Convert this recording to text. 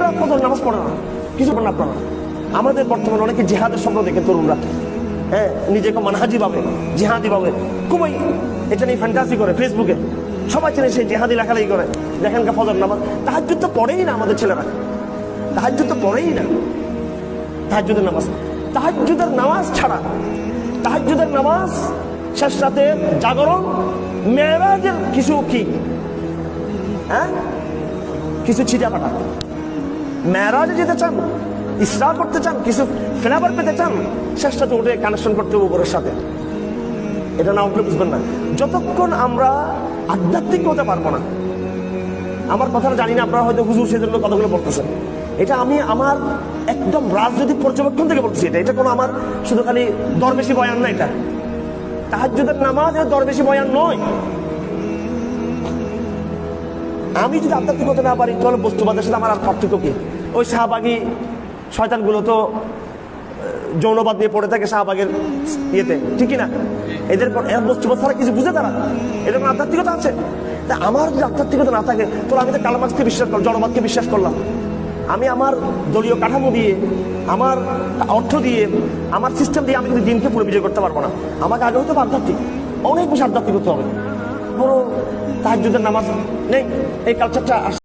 তরুণরা ফজর নামাজ পড়ে না, কিছু পড়ে না আপনারা। আমাদের বর্তমানে অনেকে জিহাদের স্বপ্ন দেখে তরুণরা, হ্যাঁ, নিজেকে মানহাজি ভাবে, জিহাদি ভাবে, খুবই এটা নিয়ে ফ্যান্টাসি করে ফেসবুকে, সবাই চেনে সেই জিহাদি লেখালেখি করে। দেখেন ফজর নামাজ, তাহাজ্জুদ তো পড়েই না আমাদের ছেলেরা, তাহাজ্জুদ তো পড়েই না। তাহাজ্জুদের নামাজ, তাহাজ্জুদের নামাজ ছাড়া, তাহাজ্জুদের নামাজ, শেষ রাতে জাগরণ, মেরাজের কিছু কি, হ্যাঁ, কিছু ছিটা ফাটা। মেরাজে যেতে চান, ইসরা করতে চান, কিছু ফ্লেভার পেতে চান, শেষ রাতে উঠে কানেকশন করতে হবে উপরের সাথে। এটা না উঠলে বুঝবেন না। যতক্ষণ আমরা আধ্যাত্মিক হতে পারবো না, আমার কথাটা জানি না আপনারা হয়তো হুজুর সেজন্য কতগুলো বলতেছেন, এটা আমি আমার একদম রাজনৈতিক পর্যবেক্ষণ থেকে বলতেছি। এটা কোনো আমার শুধু খালি দরবেশি বয়ান না। এটা তাহাজ্জুদের নামাজ দরবেশি বয়ান নয়। আমি যদি আধ্যাত্মিক হতে না পারি তাহলে বস্তুবাদের সাথে আমার আর পার্থক্য কি? ওই শাহবাগী শয়তানগুলো তো যৌনবাদ নিয়ে পড়ে থাকে শাহবাগের ইয়েতে, ঠিকই না? এদের বস্তুবাদ ছাড়া কিছু বুঝে তারা, এদের কোনো আধ্যাত্মিকতা আছে? তা আমার যদি আধ্যাত্মিকতা না থাকে তাহলে আমি তো কালামাজকে বিশ্বাস করলাম, জড়বাদকে বিশ্বাস করলাম। আমি আমার দলীয় কাঠামো দিয়ে, আমার অর্থ দিয়ে, আমার সিস্টেম দিয়ে আমি কিন্তু দিনকে পুরো বিজয় করতে পারবো না। আমাকে আগে হতে হবে আধ্যাত্মিক, অনেক বেশি আধ্যাত্মিক হতে হবে। পুরো তাহাজ্জুদের নামাজ নেই, এই কালচারটা